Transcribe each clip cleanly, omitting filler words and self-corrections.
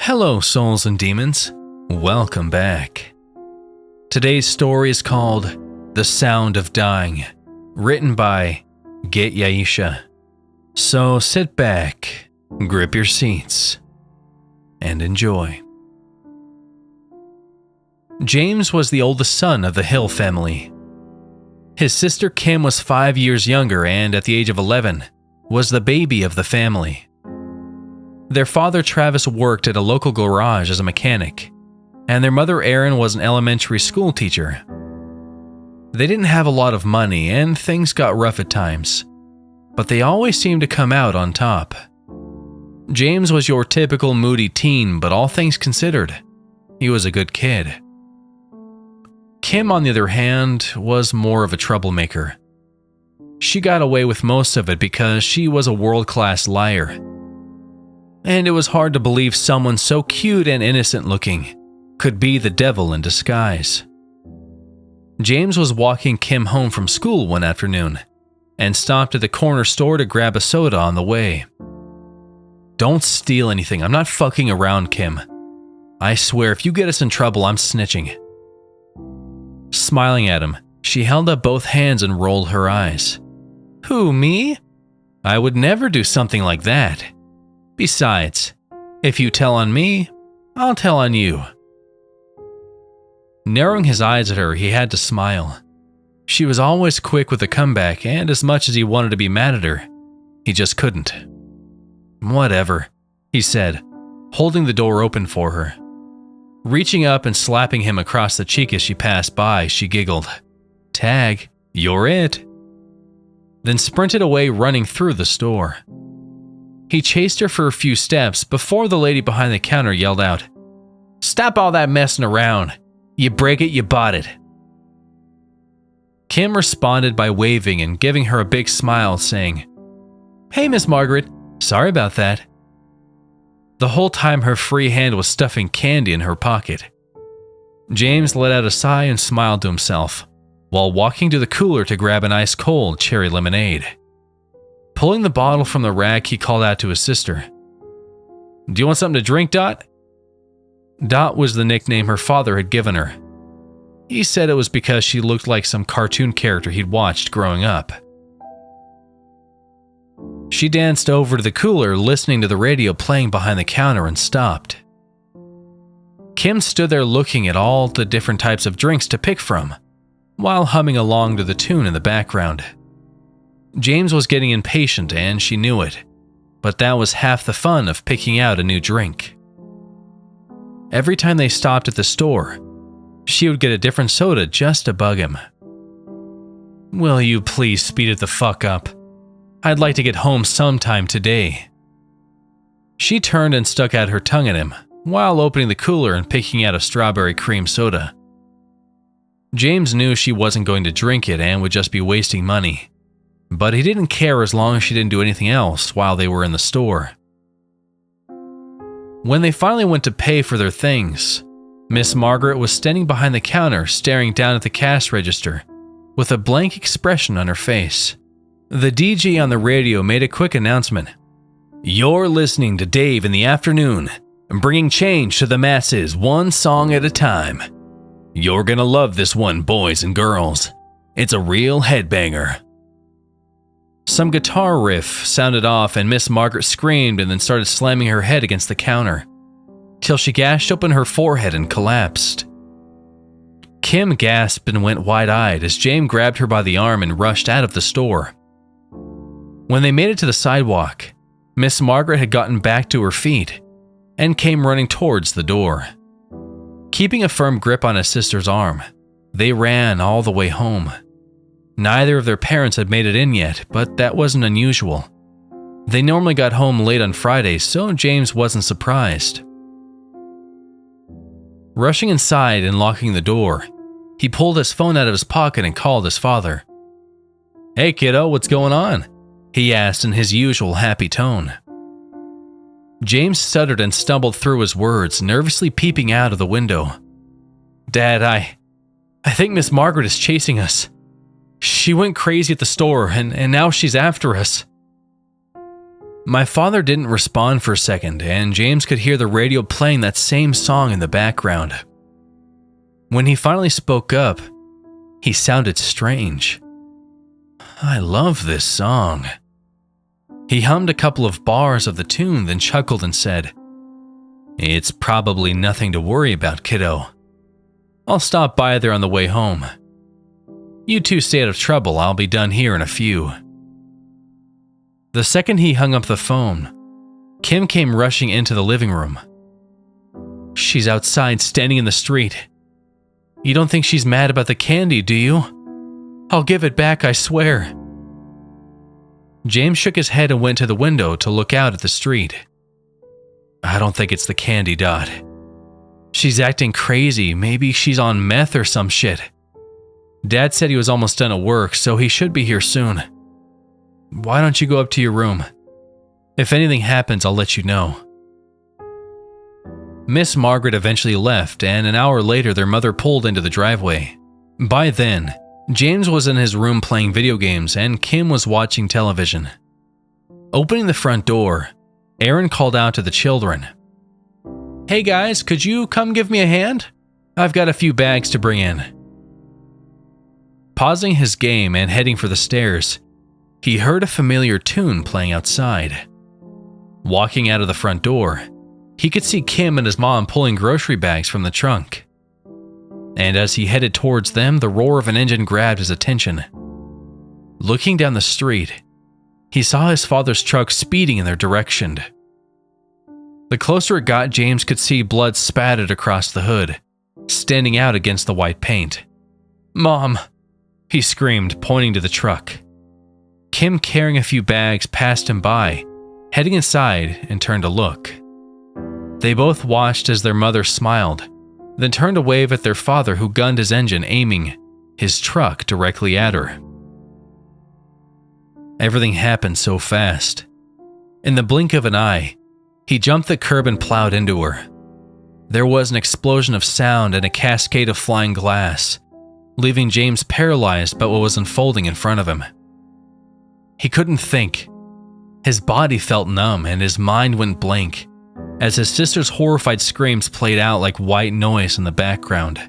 Hello, souls and demons. Welcome back. Today's story is called The Sound of Dying, written by Getyaisha. So sit back, grip your seats, and enjoy. James was the oldest son of the Hill family. His sister Kim was 5 years younger and, at the age of 11, was the baby of the family. Their father Travis worked at a local garage as a mechanic, and their mother Erin was an elementary school teacher. They didn't have a lot of money and things got rough at times, but they always seemed to come out on top. James was your typical moody teen, but all things considered, he was a good kid. Kim, on the other hand, was more of a troublemaker. She got away with most of it because she was a world-class liar. And it was hard to believe someone so cute and innocent looking could be the devil in disguise. James was walking Kim home from school one afternoon and stopped at the corner store to grab a soda on the way. "Don't steal anything, I'm not fucking around, Kim. I swear if you get us in trouble, I'm snitching." Smiling at him, she held up both hands and rolled her eyes. "Who, me? I would never do something like that. Besides, if you tell on me, I'll tell on you." Narrowing his eyes at her, he had to smile. She was always quick with a comeback, and as much as he wanted to be mad at her, he just couldn't. "Whatever," he said, holding the door open for her. Reaching up and slapping him across the cheek as she passed by, she giggled, "Tag, you're it." Then sprinted away, running through the store. He chased her for a few steps before the lady behind the counter yelled out, "Stop all that messing around. You break it, you bought it." Kim responded by waving and giving her a big smile, saying, "Hey, Miss Margaret, sorry about that." The whole time her free hand was stuffing candy in her pocket. James let out a sigh and smiled to himself, while walking to the cooler to grab an ice-cold cherry lemonade. Pulling the bottle from the rack, he called out to his sister, "Do you want something to drink, Dot?" Dot was the nickname her father had given her. He said it was because she looked like some cartoon character he'd watched growing up. She danced over to the cooler, listening to the radio playing behind the counter, and stopped. Kim stood there looking at all the different types of drinks to pick from, while humming along to the tune in the background. James was getting impatient and she knew it, but that was half the fun of picking out a new drink. Every time they stopped at the store, she would get a different soda just to bug him. "Will you please speed it the fuck up? I'd like to get home sometime today." She turned and stuck out her tongue at him, while opening the cooler and picking out a strawberry cream soda. James knew she wasn't going to drink it and would just be wasting money, but he didn't care as long as she didn't do anything else while they were in the store. When they finally went to pay for their things, Miss Margaret was standing behind the counter staring down at the cash register with a blank expression on her face. The DJ on the radio made a quick announcement. "You're listening to Dave in the afternoon, bringing change to the masses one song at a time. You're gonna love this one, boys and girls. It's a real headbanger." Some guitar riff sounded off and Miss Margaret screamed and then started slamming her head against the counter, till she gashed open her forehead and collapsed. Kim gasped and went wide-eyed as James grabbed her by the arm and rushed out of the store. When they made it to the sidewalk, Miss Margaret had gotten back to her feet and came running towards the door. Keeping a firm grip on his sister's arm, they ran all the way home. Neither of their parents had made it in yet, but that wasn't unusual. They normally got home late on Fridays, so James wasn't surprised. Rushing inside and locking the door, he pulled his phone out of his pocket and called his father. "Hey kiddo, what's going on?" he asked in his usual happy tone. James stuttered and stumbled through his words, nervously peeping out of the window. "Dad, I think Miss Margaret is chasing us. She went crazy at the store, and now she's after us." My father didn't respond for a second, and James could hear the radio playing that same song in the background. When he finally spoke up, he sounded strange. "I love this song." He hummed a couple of bars of the tune, then chuckled and said, "It's probably nothing to worry about, kiddo. I'll stop by there on the way home. You two stay out of trouble, I'll be done here in a few." The second he hung up the phone, Kim came rushing into the living room. "She's outside, standing in the street. You don't think she's mad about the candy, do you? I'll give it back, I swear." James shook his head and went to the window to look out at the street. "I don't think it's the candy, Dot. She's acting crazy, maybe she's on meth or some shit. Dad said he was almost done at work, so he should be here soon. Why don't you go up to your room? If anything happens, I'll let you know." Miss Margaret eventually left, and an hour later their mother pulled into the driveway. By then, James was in his room playing video games and Kim was watching television. Opening the front door, Aaron called out to the children, "Hey guys, could you come give me a hand? I've got a few bags to bring in." Pausing his game and heading for the stairs, he heard a familiar tune playing outside. Walking out of the front door, he could see Kim and his mom pulling grocery bags from the trunk. And as he headed towards them, the roar of an engine grabbed his attention. Looking down the street, he saw his father's truck speeding in their direction. The closer it got, James could see blood spattered across the hood, standing out against the white paint. "Mom!" he screamed, pointing to the truck. Kim, carrying a few bags, passed him by, heading inside and turned to look. They both watched as their mother smiled, then turned to wave at their father who gunned his engine, aiming his truck directly at her. Everything happened so fast. In the blink of an eye, he jumped the curb and plowed into her. There was an explosion of sound and a cascade of flying glass, leaving James paralyzed by what was unfolding in front of him. He couldn't think. His body felt numb and his mind went blank as his sister's horrified screams played out like white noise in the background.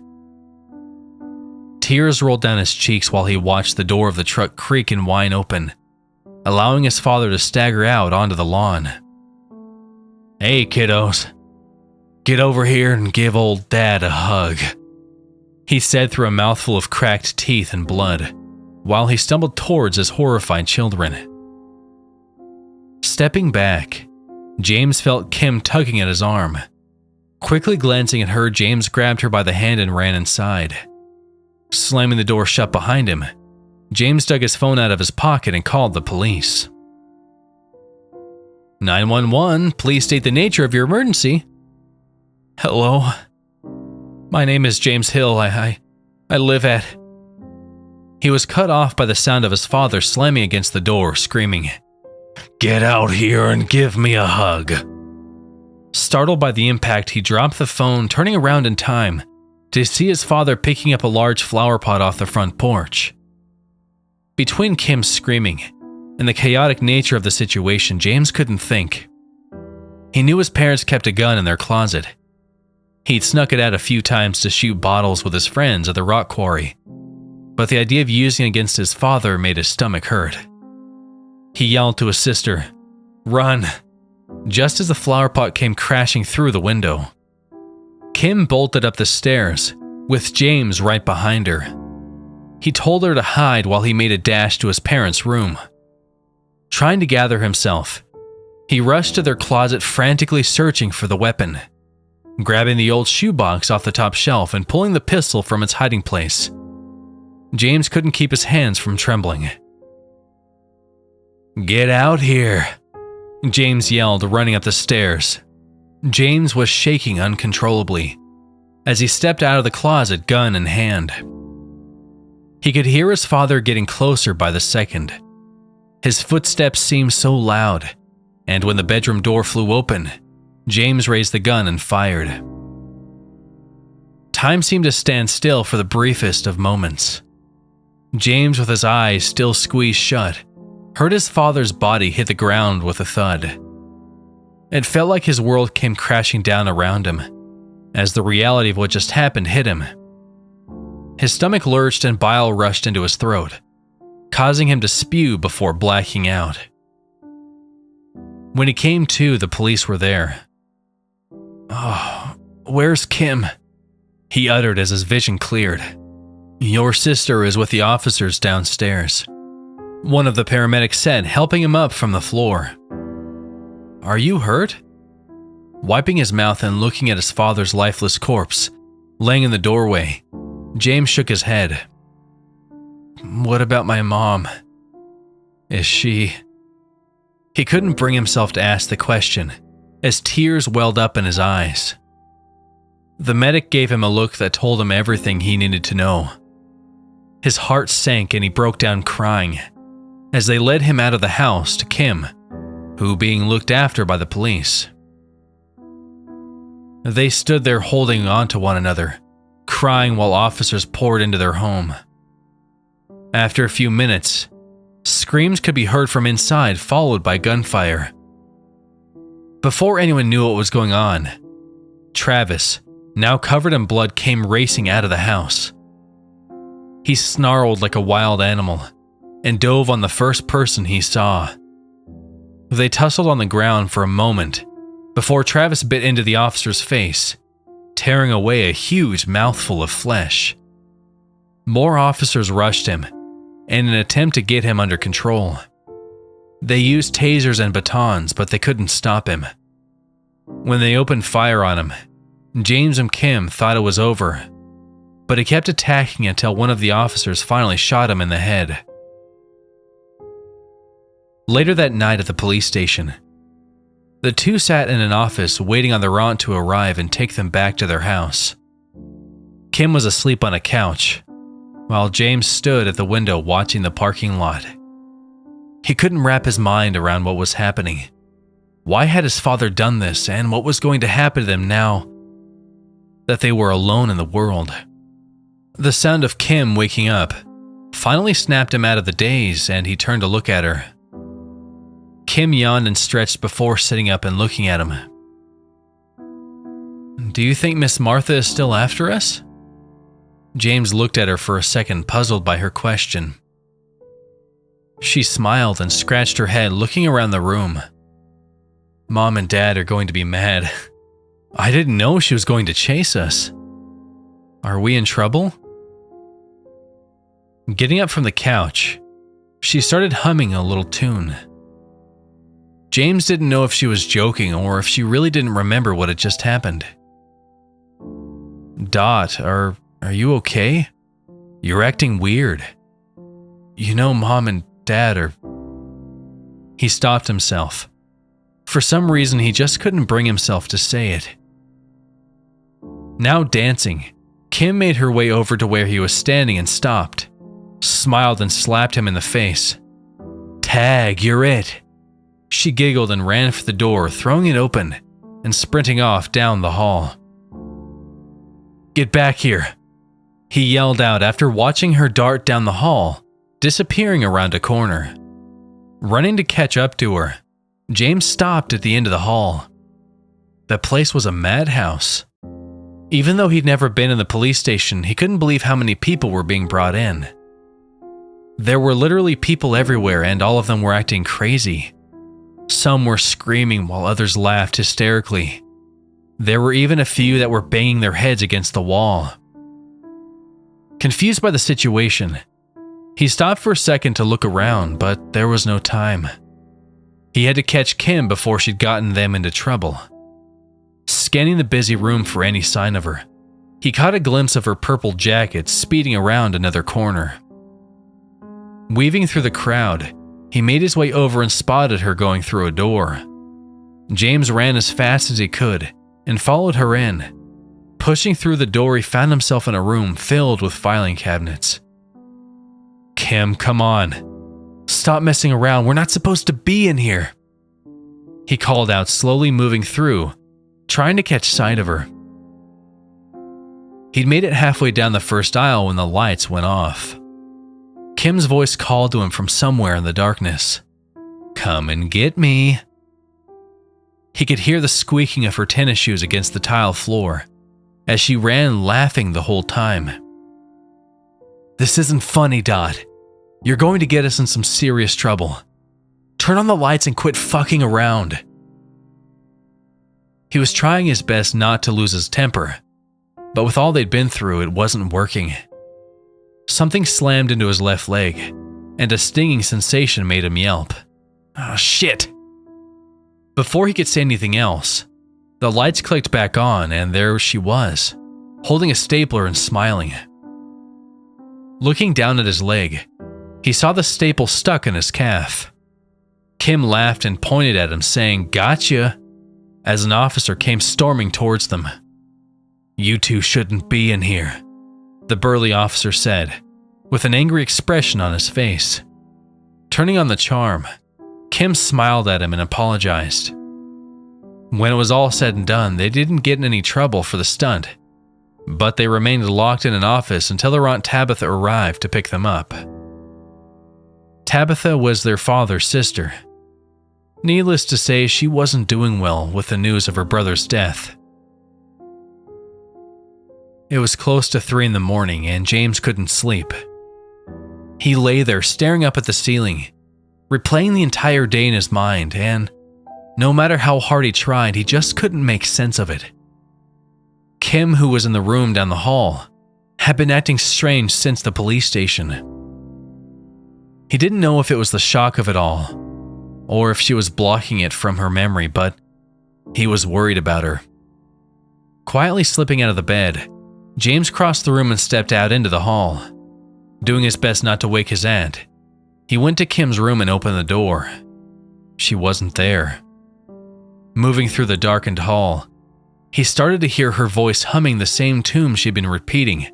Tears rolled down his cheeks while he watched the door of the truck creak and whine open, allowing his father to stagger out onto the lawn. "Hey, kiddos. Get over here and give old Dad a hug," he said through a mouthful of cracked teeth and blood, while he stumbled towards his horrified children. Stepping back, James felt Kim tugging at his arm. Quickly glancing at her, James grabbed her by the hand and ran inside. Slamming the door shut behind him, James dug his phone out of his pocket and called the police. 911, please state the nature of your emergency. "Hello? My name is James Hill. I live at..." He was cut off by the sound of his father slamming against the door, screaming, "Get out here and give me a hug." Startled by the impact, he dropped the phone, turning around in time to see his father picking up a large flower pot off the front porch. Between Kim's screaming and the chaotic nature of the situation, James couldn't think. He knew his parents kept a gun in their closet. He'd snuck it out a few times to shoot bottles with his friends at the rock quarry, but the idea of using it against his father made his stomach hurt. He yelled to his sister, "Run!" just as the flower pot came crashing through the window. Kim bolted up the stairs, with James right behind her. He told her to hide while he made a dash to his parents' room. Trying to gather himself, he rushed to their closet, frantically searching for the weapon, grabbing the old shoebox off the top shelf and pulling the pistol from its hiding place. James couldn't keep his hands from trembling. "Get out here," James yelled, running up the stairs. James was shaking uncontrollably as he stepped out of the closet, gun in hand. He could hear his father getting closer by the second. His footsteps seemed so loud, and when the bedroom door flew open, James raised the gun and fired. Time seemed to stand still for the briefest of moments. James, with his eyes still squeezed shut, heard his father's body hit the ground with a thud. It felt like his world came crashing down around him, as the reality of what just happened hit him. His stomach lurched and bile rushed into his throat, causing him to spew before blacking out. When he came to, the police were there. "Oh, where's Kim?" he uttered as his vision cleared. "Your sister is with the officers downstairs," one of the paramedics said, helping him up from the floor. "Are you hurt?" Wiping his mouth and looking at his father's lifeless corpse, laying in the doorway, James shook his head. "What about my mom? Is she—" He couldn't bring himself to ask the question, as tears welled up in his eyes. The medic gave him a look that told him everything he needed to know. His heart sank and he broke down crying, as they led him out of the house to Kim, who being looked after by the police. They stood there holding on to one another, crying while officers poured into their home. After a few minutes, screams could be heard from inside, followed by gunfire. Before anyone knew what was going on, Travis, now covered in blood, came racing out of the house. He snarled like a wild animal and dove on the first person he saw. They tussled on the ground for a moment before Travis bit into the officer's face, tearing away a huge mouthful of flesh. More officers rushed him in an attempt to get him under control. They used tasers and batons, but they couldn't stop him. When they opened fire on him, James and Kim thought it was over, but he kept attacking until one of the officers finally shot him in the head. Later that night at the police station, the two sat in an office waiting on their aunt to arrive and take them back to their house. Kim was asleep on a couch, while James stood at the window watching the parking lot. He couldn't wrap his mind around what was happening. Why had his father done this, and what was going to happen to them now that they were alone in the world? The sound of Kim waking up finally snapped him out of the daze, and he turned to look at her. Kim yawned and stretched before sitting up and looking at him. "Do you think Miss Martha is still after us?" James looked at her for a second, puzzled by her question. She smiled and scratched her head, looking around the room. "Mom and Dad are going to be mad. I didn't know she was going to chase us. Are we in trouble?" Getting up from the couch, she started humming a little tune. James didn't know if she was joking or if she really didn't remember what had just happened. "Dot, are you okay? You're acting weird. You know Mom and Dad are—" He stopped himself. For some reason, he just couldn't bring himself to say it. Now dancing, Kim made her way over to where he was standing and stopped, smiled and slapped him in the face. "Tag, you're it." She giggled and ran for the door, throwing it open and sprinting off down the hall. "Get back here," he yelled out after watching her dart down the hall, disappearing around a corner. Running to catch up to her, James stopped at the end of the hall. The place was a madhouse. Even though he'd never been in the police station, he couldn't believe how many people were being brought in. There were literally people everywhere, and all of them were acting crazy. Some were screaming while others laughed hysterically. There were even a few that were banging their heads against the wall. Confused by the situation, he stopped for a second to look around, but there was no time. He had to catch Kim before she'd gotten them into trouble. Scanning the busy room for any sign of her, he caught a glimpse of her purple jacket speeding around another corner. Weaving through the crowd, he made his way over and spotted her going through a door. James ran as fast as he could and followed her in. Pushing through the door, he found himself in a room filled with filing cabinets. "Kim, come on. Stop messing around. We're not supposed to be in here," he called out, slowly moving through, trying to catch sight of her. He'd made it halfway down the first aisle when the lights went off. Kim's voice called to him from somewhere in the darkness. "Come and get me." He could hear the squeaking of her tennis shoes against the tile floor as she ran laughing the whole time. "This isn't funny, Dot. You're going to get us in some serious trouble. Turn on the lights and quit fucking around." He was trying his best not to lose his temper, but with all they'd been through, it wasn't working. Something slammed into his left leg, and a stinging sensation made him yelp. "Oh, shit!" Before he could say anything else, the lights clicked back on, and there she was, holding a stapler and smiling. Looking down at his leg, he saw the staple stuck in his calf. Kim laughed and pointed at him, saying, "Gotcha," as an officer came storming towards them. "You two shouldn't be in here," the burly officer said, with an angry expression on his face. Turning on the charm, Kim smiled at him and apologized. When it was all said and done, they didn't get in any trouble for the stunt, but they remained locked in an office until their Aunt Tabitha arrived to pick them up. Tabitha was their father's sister. Needless to say, she wasn't doing well with the news of her brother's death. It was close to 3 in the morning and James couldn't sleep. He lay there staring up at the ceiling, replaying the entire day in his mind, and no matter how hard he tried, he just couldn't make sense of it. Kim, who was in the room down the hall, had been acting strange since the police station. He didn't know if it was the shock of it all, or if she was blocking it from her memory, but he was worried about her. Quietly slipping out of the bed, James crossed the room and stepped out into the hall. Doing his best not to wake his aunt, he went to Kim's room and opened the door. She wasn't there. Moving through the darkened hall, he started to hear her voice humming the same tune she'd been repeating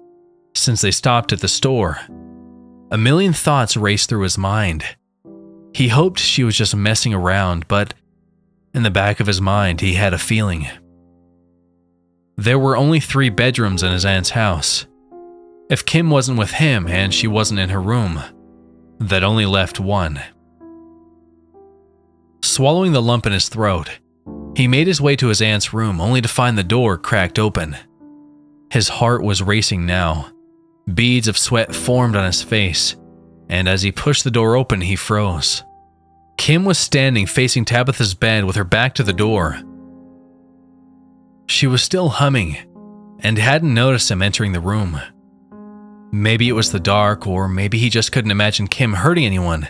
since they stopped at the store. A million thoughts raced through his mind. He hoped she was just messing around, but in the back of his mind, he had a feeling. There were only 3 bedrooms in his aunt's house. If Kim wasn't with him and she wasn't in her room, that only left 1. Swallowing the lump in his throat, he made his way to his aunt's room only to find the door cracked open. His heart was racing now. Beads of sweat formed on his face, and as he pushed the door open, he froze. Kim was standing facing Tabitha's bed with her back to the door. She was still humming, and hadn't noticed him entering the room. Maybe it was the dark, or maybe he just couldn't imagine Kim hurting anyone,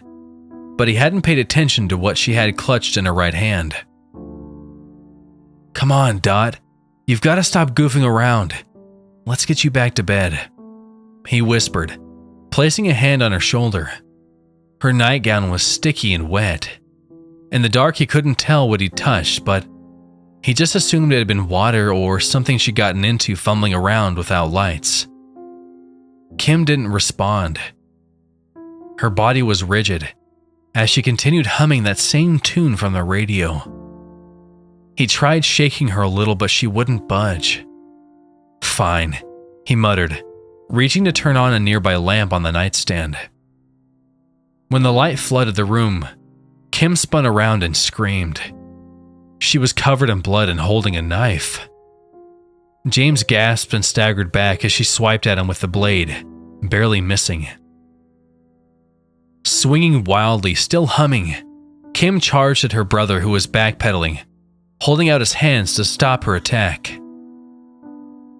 but he hadn't paid attention to what she had clutched in her right hand. "Come on, Dot. You've got to stop goofing around. Let's get you back to bed," he whispered, placing a hand on her shoulder. Her nightgown was sticky and wet. In the dark, he couldn't tell what he'd touched, but he just assumed it had been water or something she'd gotten into fumbling around without lights. Kim didn't respond. Her body was rigid as she continued humming that same tune from the radio. He tried shaking her a little, but she wouldn't budge. "Fine," he muttered, reaching to turn on a nearby lamp on the nightstand. When the light flooded the room, Kim spun around and screamed. She was covered in blood and holding a knife. James gasped and staggered back as she swiped at him with the blade, barely missing. Swinging wildly, still humming, Kim charged at her brother, who was backpedaling, holding out his hands to stop her attack.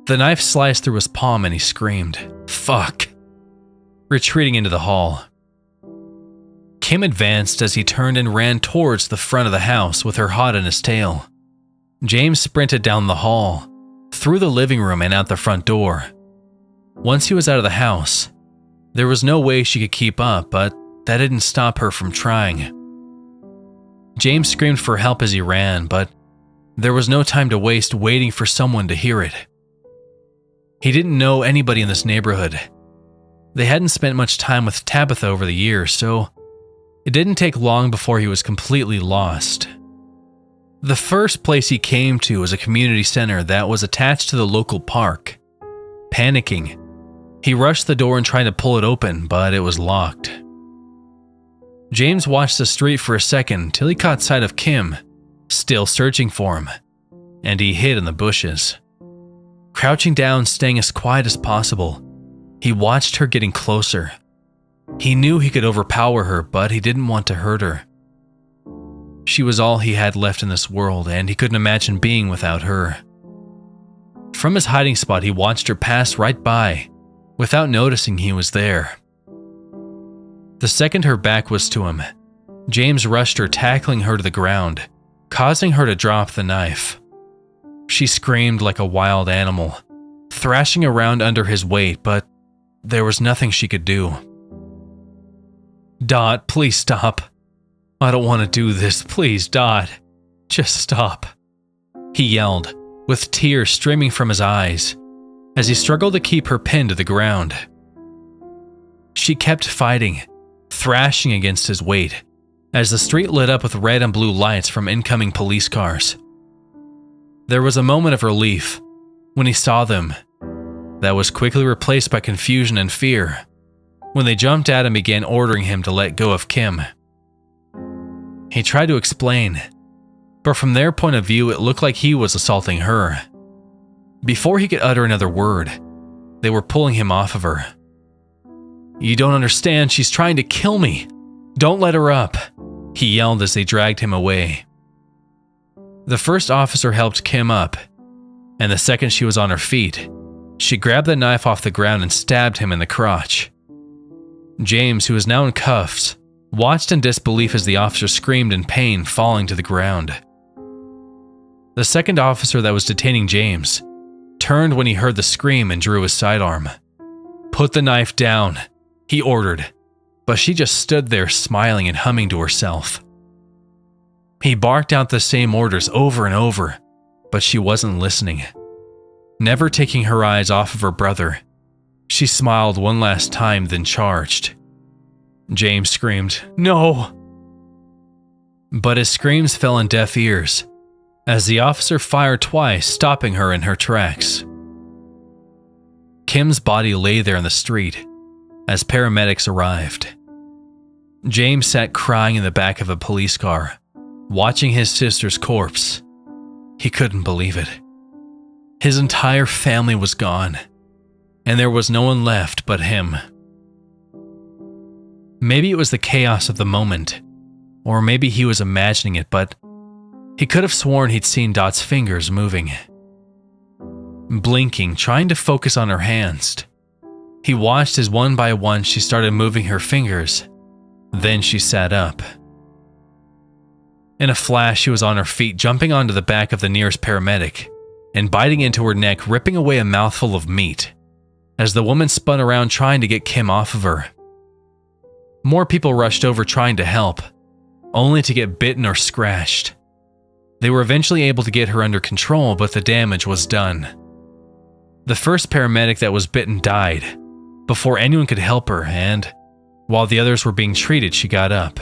The knife sliced through his palm and he screamed, "Fuck!" retreating into the hall. Kim advanced as he turned and ran towards the front of the house with her hot in his tail. James sprinted down the hall, through the living room and out the front door. Once he was out of the house, there was no way she could keep up, but that didn't stop her from trying. James screamed for help as he ran, but there was no time to waste waiting for someone to hear it. He didn't know anybody in this neighborhood. They hadn't spent much time with Tabitha over the years, so it didn't take long before he was completely lost. The first place he came to was a community center that was attached to the local park. Panicking, He rushed the door and tried to pull it open, but it was locked. James watched the street for a second till he caught sight of Kim, still searching for him, and he hid in the bushes. Crouching down, staying as quiet as possible, he watched her getting closer. He knew he could overpower her, but he didn't want to hurt her. She was all he had left in this world, and he couldn't imagine being without her. From his hiding spot, he watched her pass right by, without noticing he was there. The second her back was to him, James rushed her, tackling her to the ground, causing her to drop the knife. She screamed like a wild animal, thrashing around under his weight, but there was nothing she could do. "Dot, please stop. I don't want to do this. Please, Dot. Just stop," he yelled, with tears streaming from his eyes, as he struggled to keep her pinned to the ground. She kept fighting, thrashing against his weight, as the street lit up with red and blue lights from incoming police cars. There was a moment of relief when he saw them, that was quickly replaced by confusion and fear when they jumped at him and began ordering him to let go of Kim. He tried to explain, but from their point of view, it looked like he was assaulting her. Before he could utter another word, they were pulling him off of her. "You don't understand, she's trying to kill me. Don't let her up," he yelled as they dragged him away. The first officer helped Kim up, and the second she was on her feet, she grabbed the knife off the ground and stabbed him in the crotch. James, who was now in cuffs, watched in disbelief as the officer screamed in pain, falling to the ground. The second officer that was detaining James turned when he heard the scream and drew his sidearm. "Put the knife down," he ordered, but she just stood there smiling and humming to herself. He barked out the same orders over and over, but she wasn't listening. Never taking her eyes off of her brother, she smiled one last time, then charged. James screamed, "No!" But his screams fell on deaf ears, as the officer fired twice, stopping her in her tracks. Kim's body lay there in the street as paramedics arrived. James sat crying in the back of a police car, watching his sister's corpse. He couldn't believe it. His entire family was gone, and there was no one left but him. Maybe it was the chaos of the moment, or maybe he was imagining it, but he could have sworn he'd seen Dot's fingers moving. Blinking, trying to focus on her hands, he watched as one by one she started moving her fingers. Then she sat up. In a flash, she was on her feet, jumping onto the back of the nearest paramedic and biting into her neck, ripping away a mouthful of meat, as the woman spun around trying to get Kim off of her. More people rushed over trying to help, only to get bitten or scratched. They were eventually able to get her under control, but the damage was done. The first paramedic that was bitten died before anyone could help her, and while the others were being treated, she got up.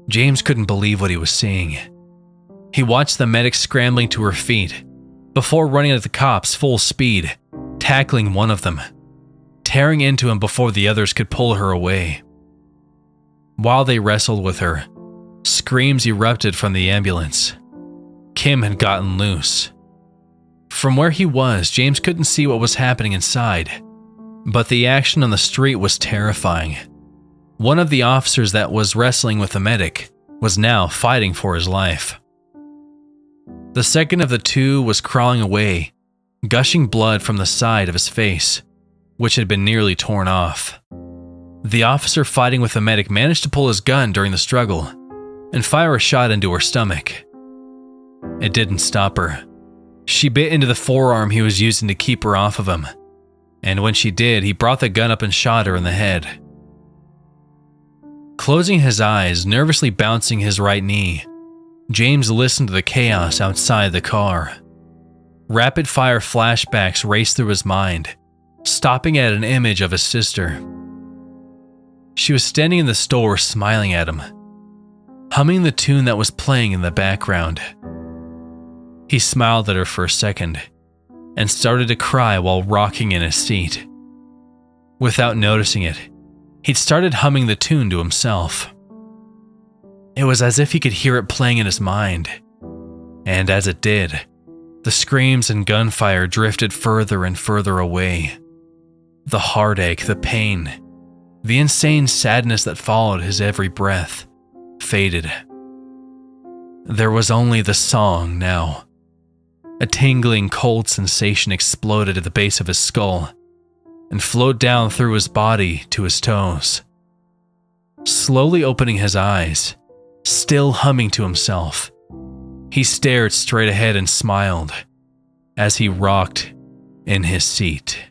James couldn't believe what he was seeing. He watched the medic scrambling to her feet before running at the cops full speed, tackling one of them, tearing into him before the others could pull her away. While they wrestled with her, screams erupted from the ambulance. Kim had gotten loose. From where he was, James couldn't see what was happening inside, but the action on the street was terrifying. One of the officers that was wrestling with the medic was now fighting for his life. The second of the two was crawling away, gushing blood from the side of his face, which had been nearly torn off. The officer fighting with the medic managed to pull his gun during the struggle and fire a shot into her stomach. It didn't stop her. She bit into the forearm he was using to keep her off of him, and when she did, he brought the gun up and shot her in the head. Closing his eyes, nervously bouncing his right knee, James listened to the chaos outside the car. Rapid-fire flashbacks raced through his mind, stopping at an image of his sister. She was standing in the store smiling at him, humming the tune that was playing in the background. He smiled at her for a second, and started to cry while rocking in his seat. Without noticing it, he'd started humming the tune to himself. It was as if he could hear it playing in his mind, and as it did, the screams and gunfire drifted further and further away. The heartache, the pain, the insane sadness that followed his every breath faded. There was only the song now. A tingling, cold sensation exploded at the base of his skull and flowed down through his body to his toes. Slowly opening his eyes, still humming to himself, he stared straight ahead and smiled as he rocked in his seat.